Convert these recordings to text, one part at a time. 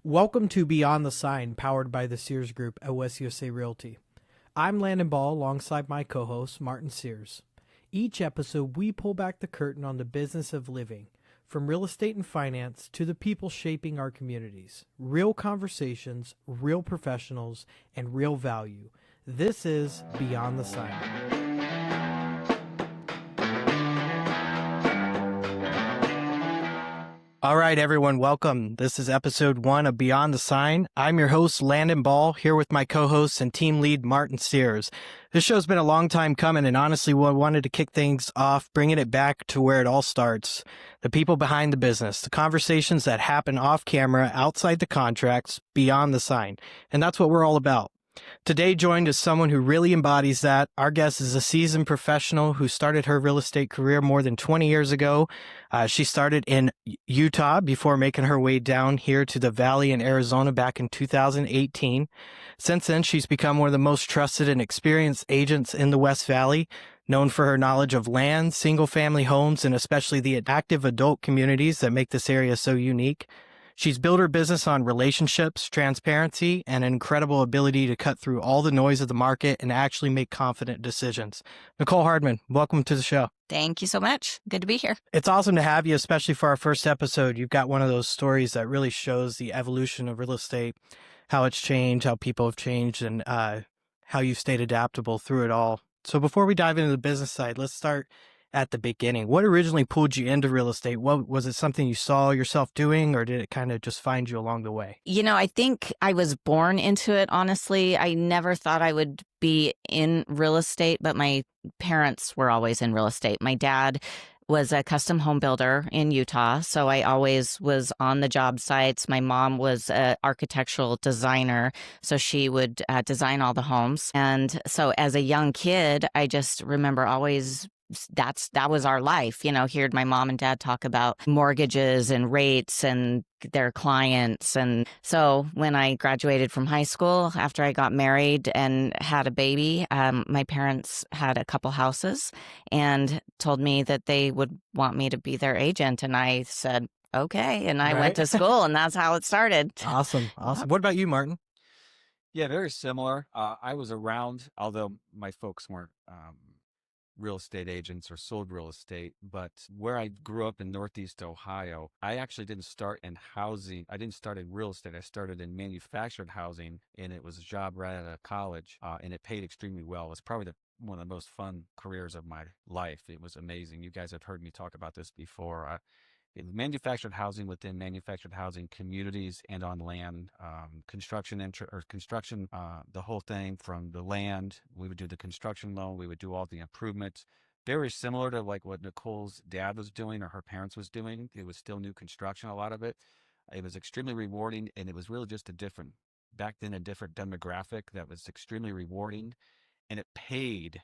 Welcome to Beyond the Sign, powered by the Sears Group at West USA Realty. I'm Landon Ball alongside my co-host, Martin Sears. Each episode, we pull back the curtain on the business of living, from real estate and finance to the people shaping our communities. Real conversations, real professionals, and real value. This is Beyond the Sign. All right, everyone, welcome. This is episode 1 of Beyond the Sign. I'm your host, Landon Ball, here with my co-host and team lead, Martin Sears. This show's been a long time coming, and honestly, we wanted to kick things off, bringing it back to where it all starts. The people behind the business, the conversations that happen off camera, outside the contracts, beyond the sign. And that's what we're all about. Today, joined is someone who really embodies that. Our guest is a seasoned professional who started her real estate career more than 20 years ago. She started in Utah before making her way down here to the Valley in Arizona back in 2018. Since then, she's become one of the most trusted and experienced agents in the West Valley, known for her knowledge of land, single-family homes, and especially the active adult communities that make this area so unique. She's built her business on relationships, transparency, and an incredible ability to cut through all the noise of the market and actually make confident decisions. Nichole Hardman, welcome to the show. Thank you so much. Good to be here. It's awesome to have you, especially for our first episode. You've got one of those stories that really shows the evolution of real estate, how it's changed, how people have changed, and how you've stayed adaptable through it all. So before we dive into the business side, let's start at the beginning. What originally pulled you into real estate? What was it, something you saw yourself doing, or did it kind of just find you along the way? You know, I think I was born into it, honestly. I never thought I would be in real estate, but my parents were always in real estate. My dad was a custom home builder in Utah, so I always was on the job sites. My mom was an architectural designer, so she would design all the homes. And so as a young kid, I just remember always that was our life. You know, heard my mom and dad talk about mortgages and rates and their clients. And so when I graduated from high school, after I got married and had a baby, my parents had a couple houses and told me that they would want me to be their agent. And I said, okay. And I went to school, and that's how it started. Awesome. What about you, Martin? Yeah, very similar. I was around, although my folks weren't real estate agents or sold real estate, but where I grew up in Northeast Ohio, I actually didn't start in housing. I didn't start in real estate. I started in manufactured housing, and it was a job right out of college, and it paid extremely well. It was probably one of the most fun careers of my life. It was amazing. You guys have heard me talk about this before. In manufactured housing, within manufactured housing communities and on land, construction, the whole thing from the land. We would do the construction loan. We would do all the improvements. Very similar to like what Nicole's dad was doing or her parents was doing. It was still new construction, a lot of it. It was extremely rewarding, and it was really just back then, a different demographic that was extremely rewarding, and it paid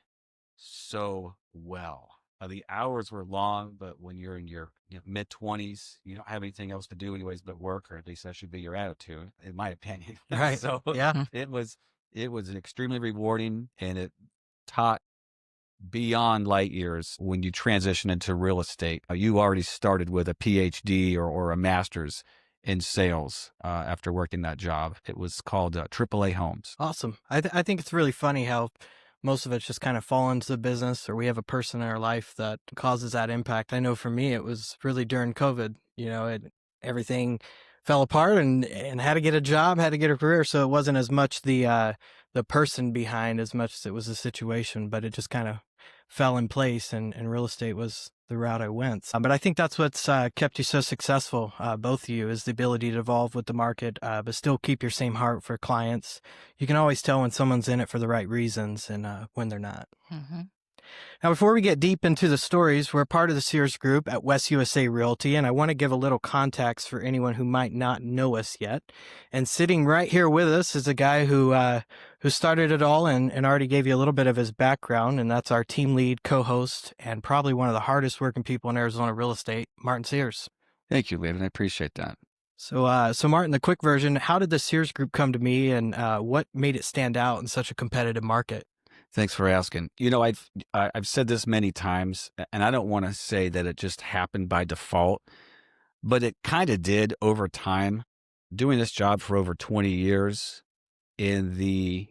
so well. The hours were long, but when you're in your mid-20s, you don't have anything else to do anyways but work, or at least that should be your attitude, in my opinion. Right. So yeah, it was extremely rewarding, and it taught beyond light years when you transition into real estate. You already started with a PhD or a master's in sales after working that job. It was called AAA Homes. Awesome. I think it's really funny how most of it's just kind of fall into the business, or we have a person in our life that causes that impact. I know for me, it was really during COVID, everything fell apart and had to get a job, had to get a career. So it wasn't as much the person behind as much as it was the situation, but it just kind of fell in place, and real estate was the route I went. But I think that's what's kept you so successful, both of you, is the ability to evolve with the market, but still keep your same heart for clients. You can always tell when someone's in it for the right reasons and when they're not. Mm-hmm. Now, before we get deep into the stories, we're part of the Sears Group at West USA Realty, and I want to give a little context for anyone who might not know us yet. And sitting right here with us is a guy who started it all and already gave you a little bit of his background, and that's our team lead, co-host, and probably one of the hardest working people in Arizona real estate, Martin Sears. Thank you, Landon. I appreciate that. So Martin, the quick version, how did the Sears Group come to me, and what made it stand out in such a competitive market? Thanks for asking. I've said this many times, and I don't want to say that it just happened by default, but it kind of did over time. doing this job for over 20 years in the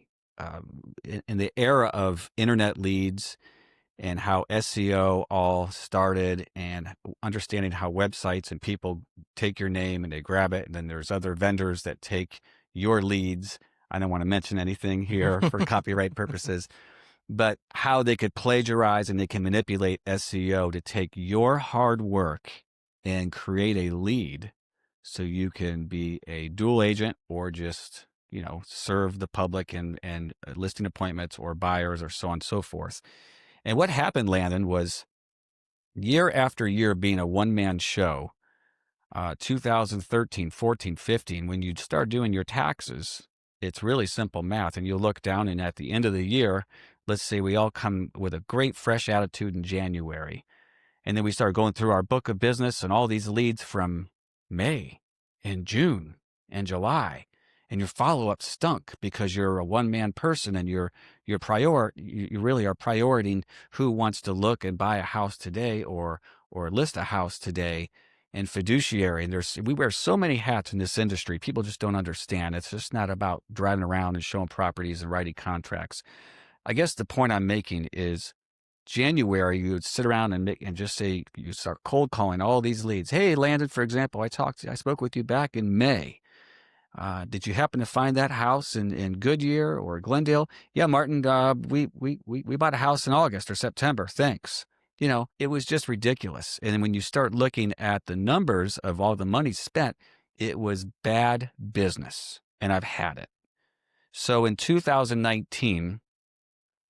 in the era of internet leads and how SEO all started, and understanding how websites and people take your name and they grab it, and then there's other vendors that take your leads. I don't want to mention anything here for copyright purposes, but how they could plagiarize and they can manipulate SEO to take your hard work and create a lead so you can be a dual agent or just, serve the public and listing appointments or buyers or so on and so forth. And what happened, Landon, was year after year being a one-man show, 2013, 14, 15, when you start doing your taxes, it's really simple math. And you'll look down, and at the end of the year, let's say we all come with a great fresh attitude in January. And then we start going through our book of business and all these leads from May and June and July. And your follow-up stunk because you're a one-man person, and you really are prioritizing who wants to look and buy a house today or list a house today, and fiduciary. And we wear so many hats in this industry. People just don't understand. It's just not about driving around and showing properties and writing contracts. I guess the point I'm making is January, you would sit around and just say, you start cold calling all these leads. Hey, Landon, for example, I spoke with you back in May. Did you happen to find that house in Goodyear or Glendale? Yeah, Martin, we bought a house in August or September. Thanks. It was just ridiculous. And when you start looking at the numbers of all the money spent, it was bad business. And I've had it. So in 2019,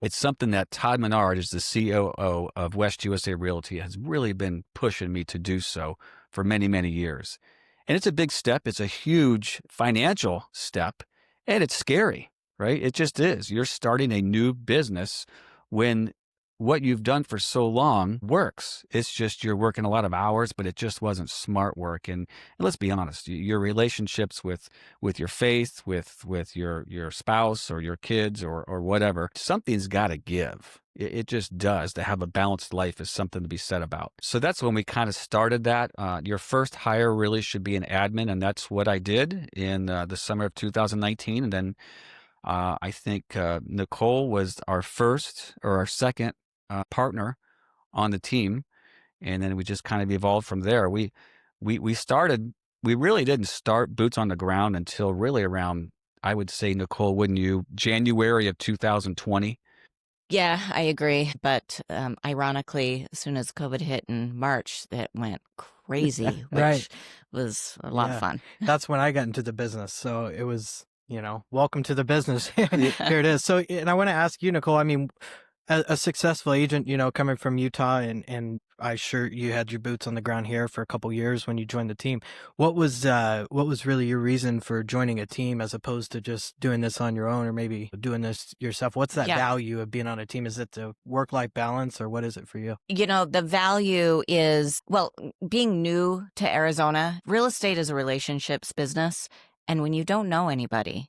it's something that Todd Menard, is the COO of West USA Realty, has really been pushing me to do so for many, many years. And it's a big step. It's a huge financial step, and it's scary, right? It just is. You're starting a new business when what you've done for so long works. It's just you're working a lot of hours, but it just wasn't smart work. And let's be honest, your relationships with your faith, with your spouse or your kids or whatever, something's got to give. It just does. To have a balanced life is something to be said about. So that's when we kind of started that. Your first hire really should be an admin, and that's what I did in the summer of 2019. And then I think Nichole was our second partner on the team, and then we just kind of evolved from there. We really didn't start boots on the ground until really around, I would say, Nichole, wouldn't you, January of 2020? Yeah, I agree. But ironically, as soon as COVID hit in March, that went crazy, which Right. was a lot of Yeah. fun. That's when I got into the business. So it was, welcome to the business. Here it is. So, and I want to ask you, Nichole, I mean, a successful agent, coming from Utah, and I'm sure you had your boots on the ground here for a couple years when you joined the team. What was really your reason for joining a team as opposed to just doing this on your own or maybe doing this yourself? What's that value of being on a team? Is it the work-life balance, or what is it for you? The value is, well, being new to Arizona, real estate is a relationships business. And when you don't know anybody,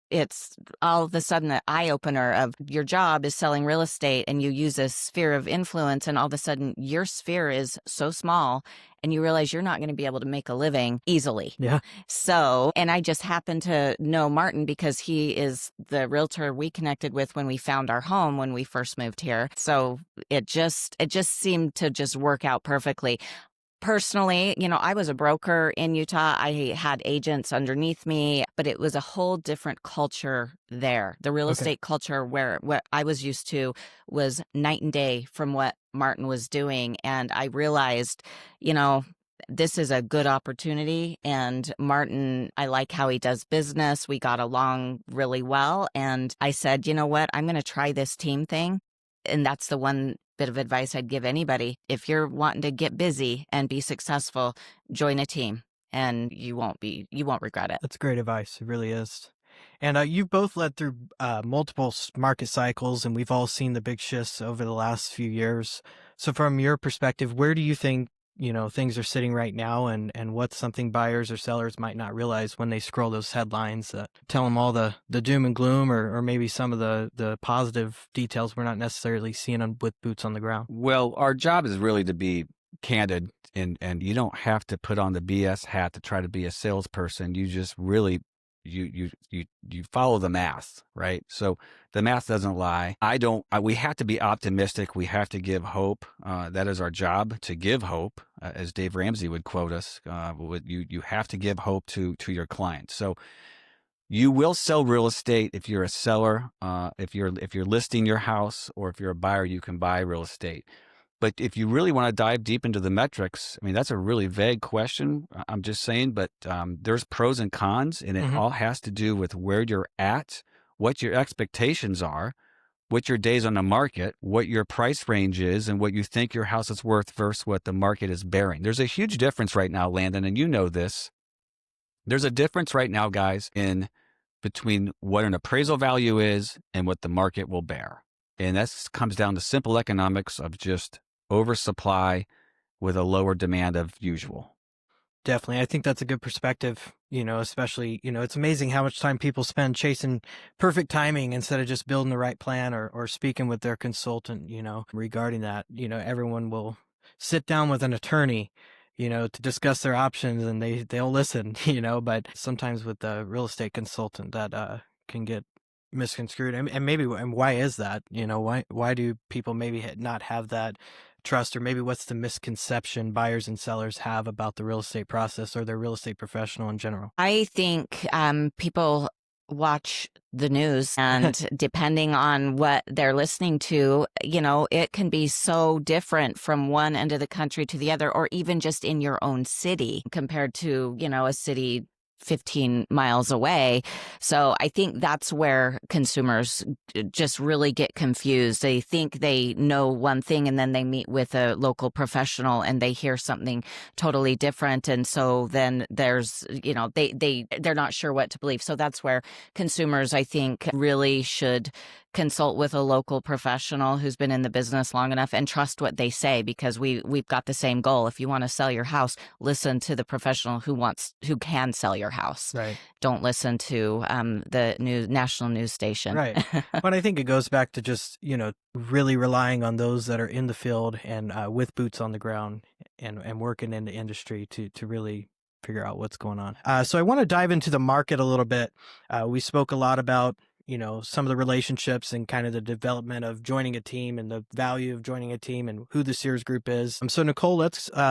it's all of a sudden an eye-opener of your job is selling real estate, and you use a sphere of influence, and all of a sudden your sphere is so small and you realize you're not going to be able to make a living easily. Yeah. So, and I just happen to know Martin because he is the realtor we connected with when we found our home when we first moved here. So it just seemed to just work out perfectly. Personally, I was a broker in Utah. I had agents underneath me, but it was a whole different culture there. The real estate culture where what I was used to was night and day from what Martin was doing. And I realized, this is a good opportunity. And Martin, I like how he does business. We got along really well. And I said, you know what, I'm going to try this team thing. And that's the one bit of advice I'd give anybody. If you're wanting to get busy and be successful, join a team, and you won't regret it. That's great advice. It really is. And you've both led through multiple market cycles, and we've all seen the big shifts over the last few years. So from your perspective, where do you think things are sitting right now, and what's something buyers or sellers might not realize when they scroll those headlines that tell them all the doom and gloom, or maybe some of the positive details we're not necessarily seeing with boots on the ground? Well, our job is really to be candid, and you don't have to put on the BS hat to try to be a salesperson. You just really you follow the math, right? So the math doesn't lie. We have to be optimistic. We have to give hope. That is our job, to give hope, as Dave Ramsey would quote us. You have to give hope to your clients. So you will sell real estate if you're a seller. If you're listing your house, or if you're a buyer, you can buy real estate. But if you really want to dive deep into the metrics, I mean, that's a really vague question. I'm just saying, but there's pros and cons, and it all has to do with where you're at, what your expectations are, what your days on the market, what your price range is, and what you think your house is worth versus what the market is bearing. There's a huge difference right now, Landon, and you know this. There's a difference right now, guys, in between what an appraisal value is and what the market will bear. And that comes down to simple economics of just oversupply with a lower demand of usual. Definitely. I think that's a good perspective, especially, it's amazing how much time people spend chasing perfect timing instead of just building the right plan or speaking with their consultant, regarding that. Everyone will sit down with an attorney, to discuss their options, and they'll listen, but sometimes with the real estate consultant that can get misconstrued. And why is that? Why do people maybe not have that trust, or maybe what's the misconception buyers and sellers have about the real estate process or their real estate professional in general? I think people watch the news, and depending on what they're listening to, it can be so different from one end of the country to the other, or even just in your own city compared to, a city 15 miles away. So I think that's where consumers just really get confused. They think they know one thing, and then they meet with a local professional and they hear something totally different. And so then there's, they're not sure what to believe. So that's where consumers, I think, really should consult with a local professional who's been in the business long enough and trust what they say, because we've got the same goal. If you want to sell your house, listen to the professional who can sell your house. Right. Don't listen to the national news station. Right. But I think it goes back to just, really relying on those that are in the field and with boots on the ground and working in the industry to really figure out what's going on. So I want to dive into the market a little bit. We spoke a lot about some of the relationships and kind of the development of joining a team and the value of joining a team and who the Sears Group is. So Nichole,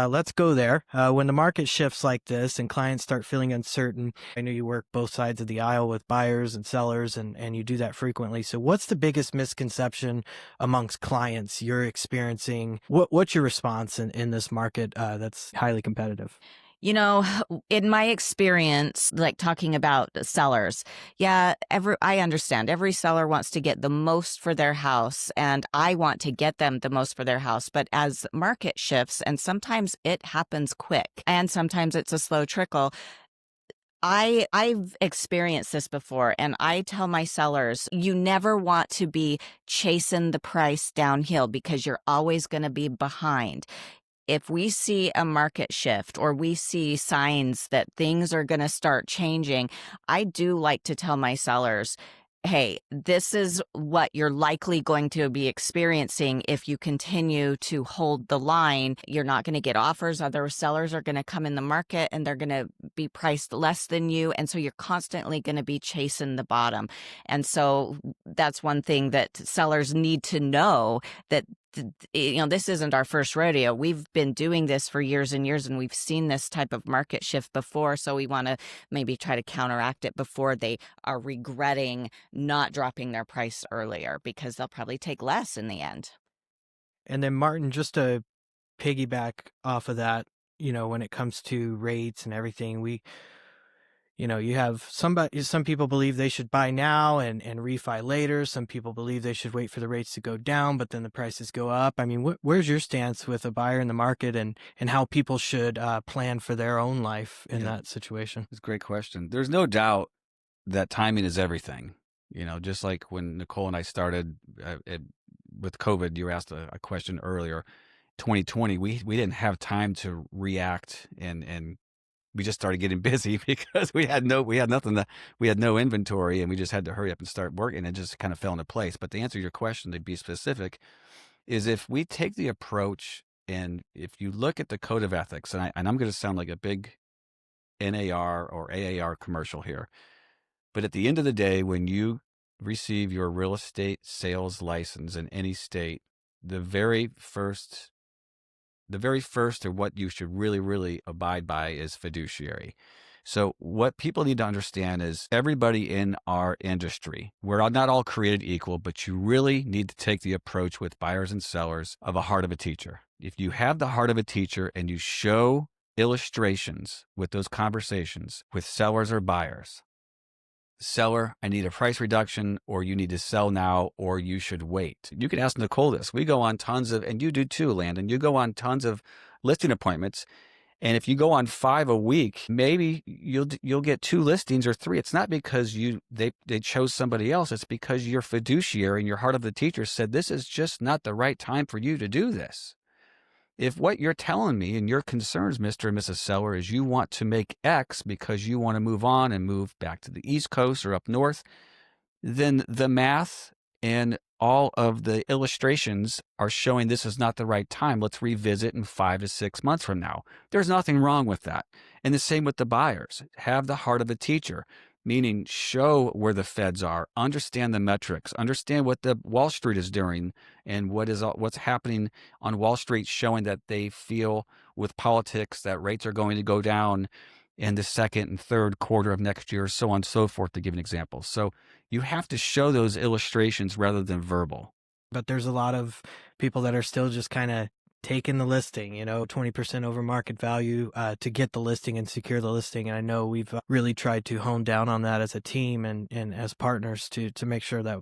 let's go there. When the market shifts like this and clients start feeling uncertain, I know you work both sides of the aisle with buyers and sellers, and you do that frequently. So what's the biggest misconception amongst clients you're experiencing? What's your response in this market that's highly competitive? In my experience, like talking about sellers, I understand every seller wants to get the most for their house, and I want to get them the most for their house. But as market shifts, and sometimes it happens quick, and sometimes it's a slow trickle, I've experienced this before, and I tell my sellers, you never want to be chasing the price downhill, because you're always going to be behind. If we see a market shift or we see signs that things are going to start changing, I do like to tell my sellers, hey, this is what you're likely going to be experiencing if you continue to hold the line. You're not going to get offers. Other sellers are going to come in the market and they're going to be priced less than you. And so you're constantly going to be chasing the bottom. And so that's one thing that sellers need to know, that this isn't our first rodeo. We've been doing this for years and years, and we've seen this type of market shift before. So we want to maybe try to counteract it before they are regretting not dropping their price earlier, because they'll probably take less in the end. And then Martin, just to piggyback off of that, when it comes to rates and everything, you have some people believe they should buy now and refi later. Some people believe they should wait for the rates to go down, but then the prices go up. I mean, where's your stance with a buyer in the market and how people should plan for their own life in that situation? It's a great question. There's no doubt that timing is everything. Just like when Nichole and I started with COVID, you were asked a question earlier. 2020, we didn't have time to react, and we just started getting busy because we had no inventory, and we just had to hurry up and start working. It just kind of fell into place. But to answer your question, to be specific, is if we take the approach And if you look at the code of ethics, and I'm going to sound like a big NAR or AAR commercial here, but at the end of the day, when you receive your real estate sales license in any state, the very first or what you should really, really abide by is fiduciary. So what people need to understand is everybody in our industry, we're not all created equal, but you really need to take the approach with buyers and sellers of a heart of a teacher. If you have the heart of a teacher and you show illustrations with those conversations with sellers or buyers, seller, I need a price reduction, or you need to sell now, or you should wait. You can ask Nichole this. We go on tons of, and you do too, Landon, you go on tons of listing appointments. And if you go on 5 a week, maybe you'll get 2 listings or 3. It's not because they chose somebody else. It's because your fiduciary and your heart of the teacher said, this is just not the right time for you to do this. If what you're telling me and your concerns, Mr. and Mrs. Seller, is you want to make X because you want to move on and move back to the East Coast or up north, then the math and all of the illustrations are showing this is not the right time. Let's revisit in 5 to 6 months from now. There's nothing wrong with that. And the same with the buyers. Have the heart of a teacher, meaning show where the feds are, understand the metrics, understand what the Wall Street is doing and what's happening on Wall Street, showing that they feel with politics that rates are going to go down in the second and third quarter of next year, so on and so forth, to give an example. So you have to show those illustrations rather than verbal. But there's a lot of people that are still just kind of taking the listing, 20% over market value to get the listing and secure the listing. And I know we've really tried to hone down on that as a team and as partners to make sure that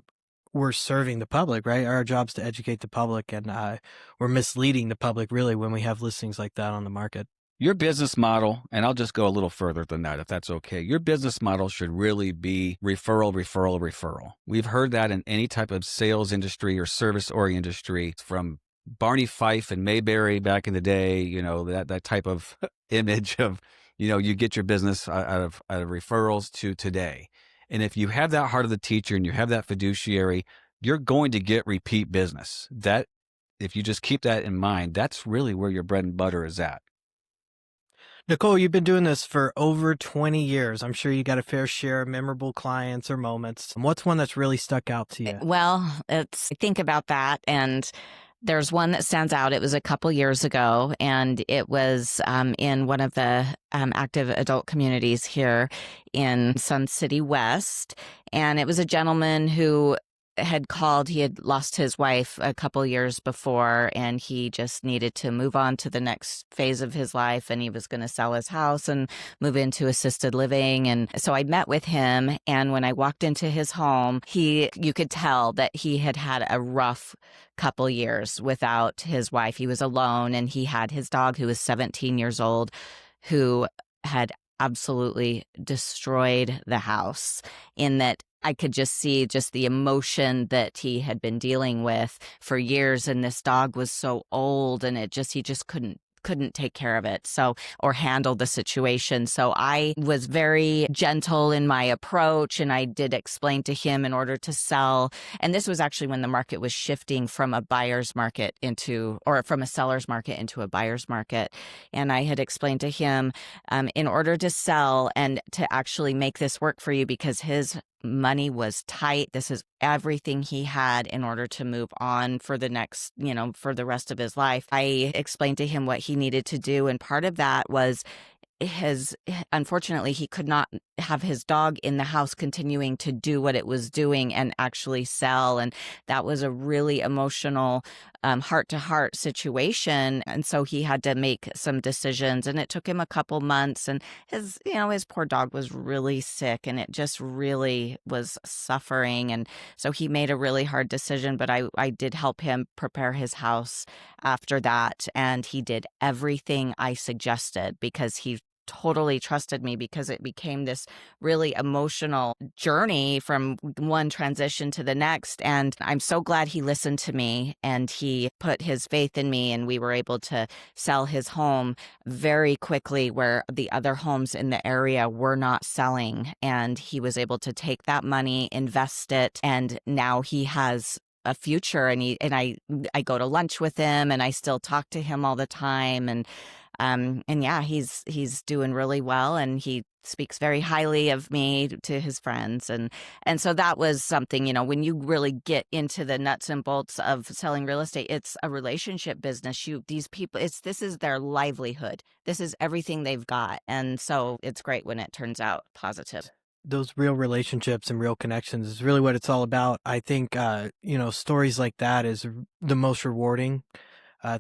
we're serving the public, right? Our job's to educate the public, and we're misleading the public really when we have listings like that on the market. Your business model, and I'll just go a little further than that, if that's okay. Your business model should really be referral, referral, referral. We've heard that in any type of sales industry or service-oriented industry, from Barney Fife and Mayberry back in the day, that type of image of, you get your business out of referrals to today. And if you have that heart of the teacher and you have that fiduciary, you're going to get repeat business. That, if you just keep that in mind, that's really where your bread and butter is at. Nichole, you've been doing this for over 20 years. I'm sure you got a fair share of memorable clients or moments. What's one that's really stuck out to you? Well, think about that. And there's one that stands out. It was a couple years ago, and it was in one of the active adult communities here in Sun City West. And it was a gentleman who had called. He had lost his wife a couple years before, and he just needed to move on to the next phase of his life, and he was going to sell his house and move into assisted living. And so I met with him, and when I walked into his home, you could tell that he had had a rough couple years without his wife. He was alone, and he had his dog, who was 17 years old, who had absolutely destroyed the house, in that I could just see just the emotion that he had been dealing with for years. And this dog was so old, and he just couldn't take care of it, or handle the situation. So I was very gentle in my approach, and I did explain to him, in order to sell. And this was actually when the market was shifting from a buyer's market from a seller's market into a buyer's market. And I had explained to him, in order to sell and to actually make this work for you, because his money was tight. This is everything he had in order to move on for the next, for the rest of his life. I explained to him what he needed to do. And part of that was unfortunately, he could not have his dog in the house continuing to do what it was doing and actually sell. And that was a really emotional, heart-to-heart situation. And so he had to make some decisions, and it took him a couple months. And his poor dog was really sick, and it just really was suffering. And so he made a really hard decision, but I did help him prepare his house after that. And he did everything I suggested, because he totally trusted me, because it became this really emotional journey from one transition to the next. And I'm so glad he listened to me, and he put his faith in me, and we were able to sell his home very quickly, where the other homes in the area were not selling. And he was able to take that money, invest it, and now he has a future, and I go to lunch with him, and I still talk to him all the time, and yeah, he's doing really well, and he speaks very highly of me to his friends, and so that was something, when you really get into the nuts and bolts of selling real estate, it's a relationship business. These people, this is their livelihood. This is everything they've got, and so it's great when it turns out positive. Those real relationships and real connections is really what it's all about. I think, stories like that is the most rewarding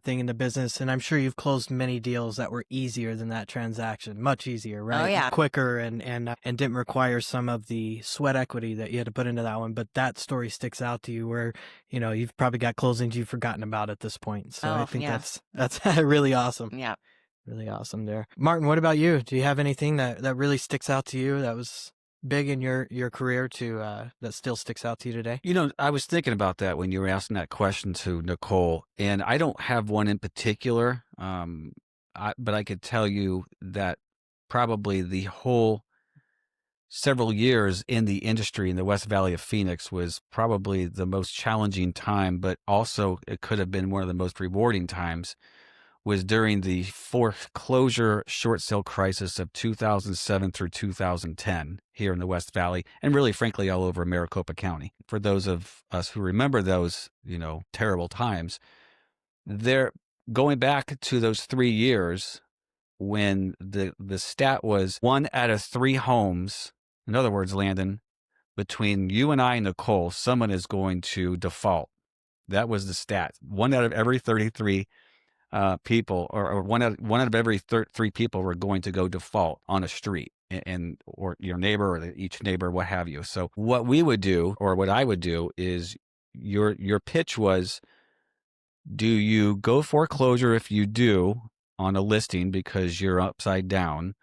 thing in the business. And I'm sure you've closed many deals that were easier than that transaction, much easier, right? Oh, yeah. Quicker and didn't require some of the sweat equity that you had to put into that one. But that story sticks out to you where, you've probably got closings you've forgotten about at this point. So I think that's really awesome. Yeah. Really awesome there. Martin, what about you? Do you have anything that really sticks out to you that was big in your career that still sticks out to you today? I was thinking about that when you were asking that question to Nichole, and I don't have one in particular, but I could tell you that probably the whole several years in the industry in the West Valley of Phoenix was probably the most challenging time, but also it could have been one of the most rewarding times, was during the foreclosure short sale crisis of 2007 through 2010 here in the West Valley, and really, frankly, all over Maricopa County. For those of us who remember those, terrible times, they're going back to those 3 years when the stat was 1 out of 3 homes. In other words, Landon, between you and I, Nichole, someone is going to default. That was the stat. 1 out of every 33 people, or one out of every 3 people were going to go default on a street, or your neighbor, or each neighbor, what have you. So what we would do, or what I would do, is your pitch was, do you go foreclosure? If you do on a listing because you're upside down,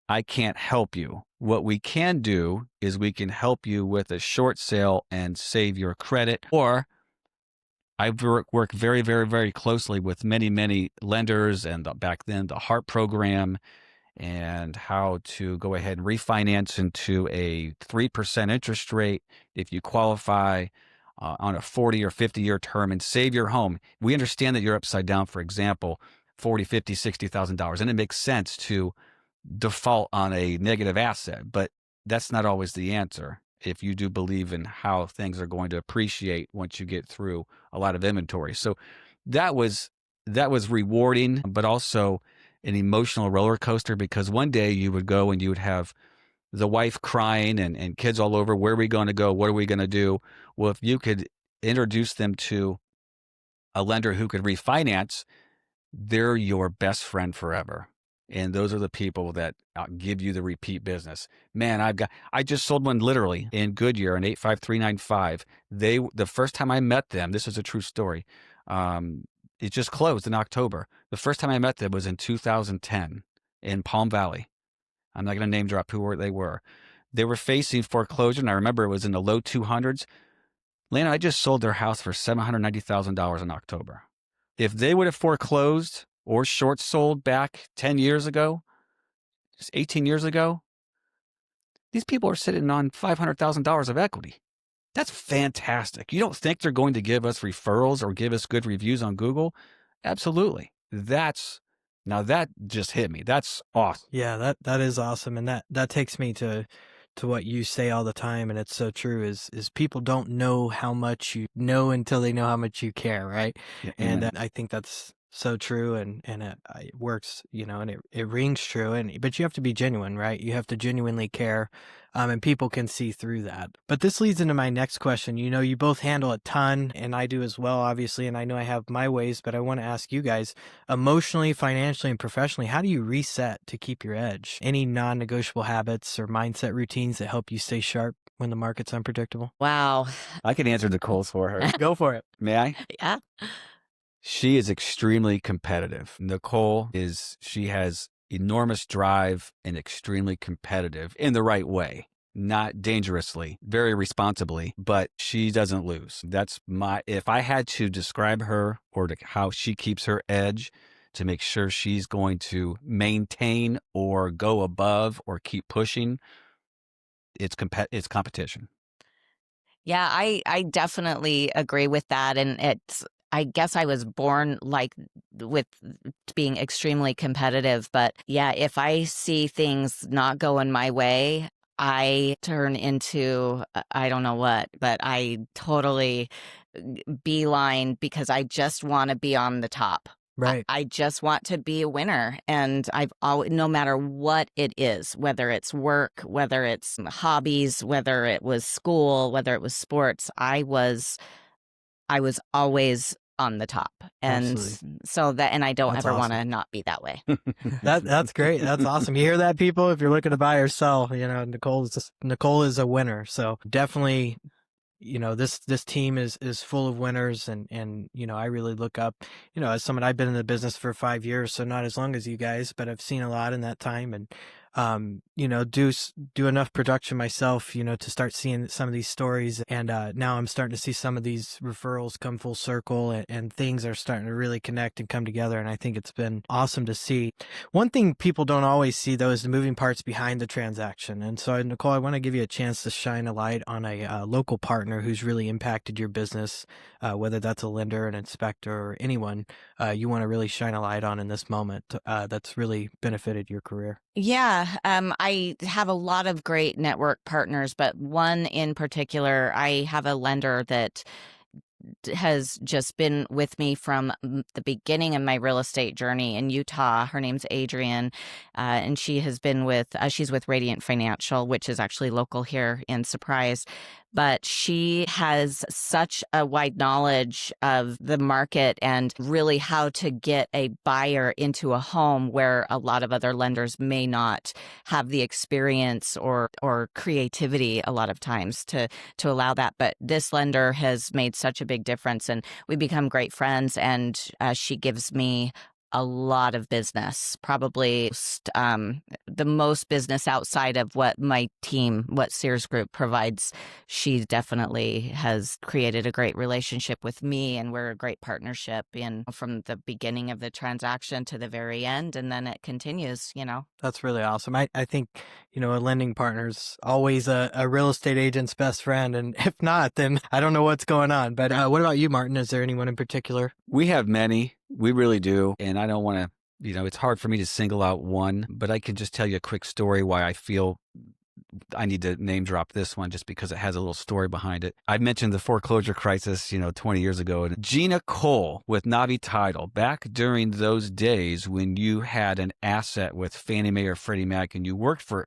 I can't help you. What we can do is we can help you with a short sale and save your credit. Or I've worked very, very, very closely with many, many lenders, and back then the HARP program, and how to go ahead and refinance into a 3% interest rate if you qualify on a 40 or 50-year term and save your home. We understand that you're upside down, for example, $40,000, $50,000, $60,000, and it makes sense to default on a negative asset, but that's not always the answer if you do believe in how things are going to appreciate once you get through a lot of inventory. So that was rewarding, but also an emotional roller coaster, because one day you would go and you would have the wife crying and kids all over. Where are we going to go? What are we going to do? Well, if you could introduce them to a lender who could refinance, they're your best friend forever. And those are the people that give you the repeat business. Man, I just sold one literally in Goodyear, an 85395. The first time I met them, this is a true story. It just closed in October. The first time I met them was in 2010 in Palm Valley. I'm not going to name drop who they were. They were facing foreclosure, and I remember it was in the low 200s. Lana, I just sold their house for $790,000 in October. If they would have foreclosed or short sold back 10 years ago, 18 years ago, these people are sitting on $500,000 of equity. That's fantastic. You don't think they're going to give us referrals or give us good reviews on Google? Absolutely. Now that just hit me. That's awesome. Yeah, that is awesome. And that takes me to what you say all the time, and it's so true, is people don't know how much you know until they know how much you care, right? Yeah, and I think that's so true, and it works, and it rings true, but you have to be genuine, right? You have to genuinely care, and people can see through that. But this leads into my next question. You both handle a ton, and I do as well, obviously, and I know I have my ways, but I want to ask you guys, emotionally, financially, and professionally, how do you reset to keep your edge? Any non-negotiable habits or mindset routines that help you stay sharp when the market's unpredictable? Wow. I can answer Nichole's for her. Go for it. May I? Yeah. She is extremely competitive. She has enormous drive and extremely competitive in the right way, not dangerously, very responsibly, but she doesn't lose. If I had to describe her or how she keeps her edge to make sure she's going to maintain or go above or keep pushing, it's competition. Yeah, I definitely agree with that. And I guess I was born like with being extremely competitive. But yeah, if I see things not going my way, I turn into, I don't know what, but I totally beeline because I just want to be on the top. Right. I just want to be a winner. And I've always, no matter what it is, whether it's work, whether it's hobbies, whether it was school, whether it was sports, I was always on the top. And Absolutely. so that, and I don't That's ever want awesome. to not be that way. That's great. That's awesome. You hear that, people? If you're looking to buy or sell, Nichole is a winner. So definitely, this team is full of winners, and I really look up, as someone. I've been in the business for 5 years, so not as long as you guys, but I've seen a lot in that time, and do enough production myself, to start seeing some of these stories, and now I'm starting to see some of these referrals come full circle, and things are starting to really connect and come together, and I think it's been awesome to see. One thing people don't always see, though, is the moving parts behind the transaction. And so, Nichole, I want to give you a chance to shine a light on a local partner who's really impacted your business, whether that's a lender, an inspector, or anyone you want to really shine a light on in this moment that's really benefited your career. Yeah, I have a lot of great network partners, but one in particular, I have a lender that has just been with me from the beginning of my real estate journey in Utah. Her name's Adrienne, and she's with Radiant Financial, which is actually local here in Surprise. But she has such a wide knowledge of the market and really how to get a buyer into a home where a lot of other lenders may not have the experience or creativity a lot of times to allow that. But this lender has made such a big difference, and we become great friends. And she gives me a lot of business, probably the most business outside of what my team, what Sears Group provides. She definitely has created a great relationship with me, and we're a great partnership from the beginning of the transaction to the very end, and then it continues. That's really awesome. I think, a lending partner's always a real estate agent's best friend. And if not, then I don't know what's going on. But what about you, Martin? Is there anyone in particular? We have many. We really do. And I don't want to, it's hard for me to single out one, but I can just tell you a quick story why I feel I need to name drop this one just because it has a little story behind it. I mentioned the foreclosure crisis, 20 years ago. And Gina Cole with Navi Title, back during those days when you had an asset with Fannie Mae or Freddie Mac and you worked for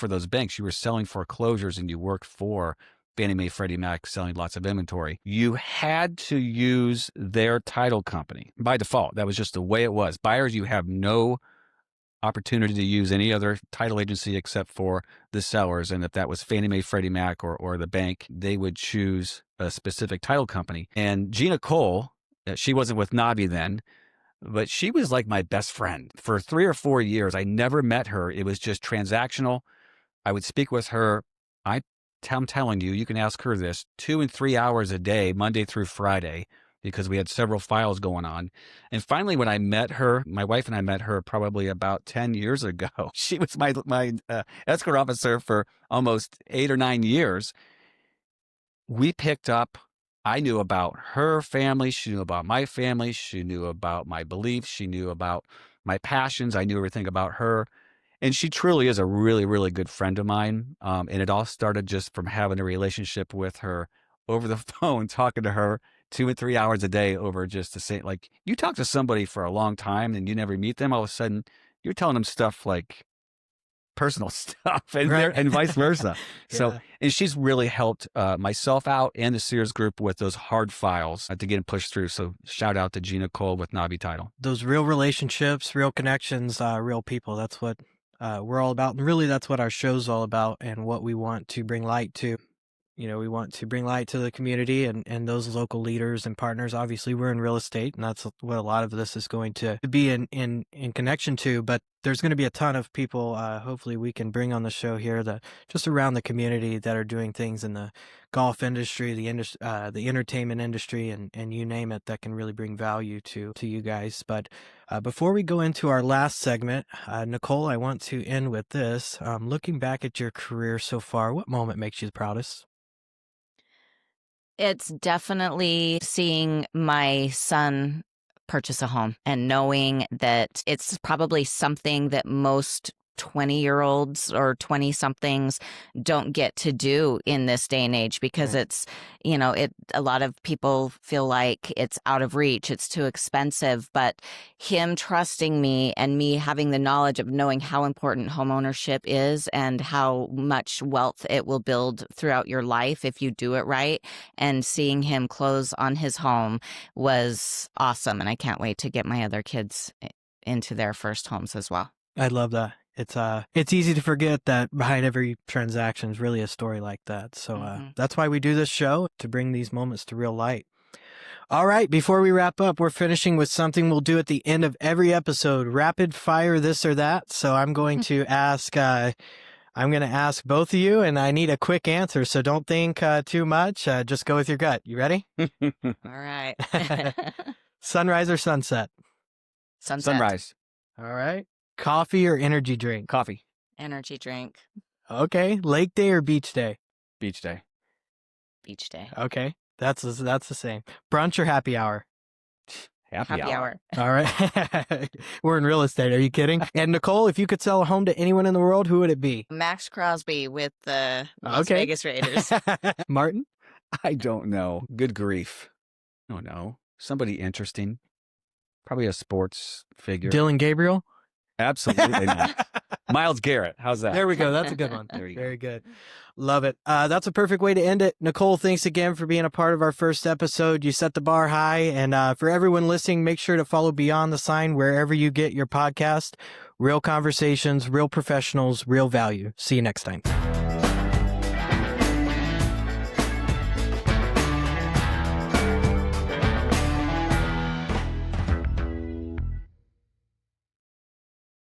those banks, you were selling foreclosures and you worked for Fannie Mae, Freddie Mac, selling lots of inventory. You had to use their title company by default. That was just the way it was. Buyers, you have no opportunity to use any other title agency except for the sellers. And if that was Fannie Mae, Freddie Mac, or the bank, they would choose a specific title company. And Gina Cole, she wasn't with Nabi then, but she was like my best friend. For 3 or 4 years, I never met her. It was just transactional. I would speak with her. I'm telling you, you can ask her this, 2 and 3 hours a day, Monday through Friday, because we had several files going on. And finally, when I met her, my wife and I met her probably about 10 years ago. She was my escort officer for almost 8 or 9 years. We picked up, I knew about her family. She knew about my family. She knew about my beliefs. She knew about my passions. I knew everything about her. And she truly is a really, really good friend of mine. And it all started just from having a relationship with her over the phone, talking to her 2 and 3 hours a day over just to say, like, you talk to somebody for a long time and you never meet them. All of a sudden, you're telling them stuff like personal stuff and, Right. and vice versa. Yeah. So, and she's really helped myself out and the Sears Group with those hard files to get them pushed through. So shout out to Gina Cole with Nabi Title. Those real relationships, real connections, real people. That's what we're all about. And really, that's what our show's all about and what we want to bring light to. We want to bring light to the community and those local leaders and partners. Obviously, we're in real estate, and that's what a lot of this is going to be in connection to. But there's going to be a ton of people, hopefully, we can bring on the show here that just around the community that are doing things in the golf industry, the entertainment industry, and you name it, that can really bring value to you guys. But before we go into our last segment, Nichole, I want to end with this. Looking back at your career so far, what moment makes you the proudest? It's definitely seeing my son purchase a home and knowing that it's probably something that most 20-year-olds or 20 somethings don't get to do in this day and age because it's, a lot of people feel like it's out of reach, it's too expensive, but him trusting me and me having the knowledge of knowing how important homeownership is and how much wealth it will build throughout your life if you do it right, and seeing him close on his home was awesome. And I can't wait to get my other kids into their first homes as well. I love that. It's easy to forget that behind every transaction is really a story like that. So that's why we do this show, to bring these moments to real light. All right, before we wrap up, we're finishing with something we'll do at the end of every episode, rapid fire this or that. So I'm going to ask both of you, and I need a quick answer. So don't think too much. Just go with your gut. You ready? All right. Sunrise or sunset? Sunset. Sunrise. All right. Coffee or energy drink? Coffee. Energy drink. Okay. Lake day or beach day? Beach day. Beach day. Okay. That's the same. Brunch or happy hour? Happy hour. All right. We're in real estate. Are you kidding? And Nichole, if you could sell a home to anyone in the world, who would it be? Max Crosby with the Las Vegas Raiders. Martin? I don't know. Good grief. Oh, no. Somebody interesting. Probably a sports figure. Dylan Gabriel? Absolutely not. Myles Garrett. How's that? There we go. That's a good one. There you go. Very good. Love it. That's a perfect way to end it. Nichole, thanks again for being a part of our first episode. You set the bar high. And for everyone listening, make sure to follow Beyond the Sign wherever you get your podcast. Real conversations, real professionals, real value. See you next time.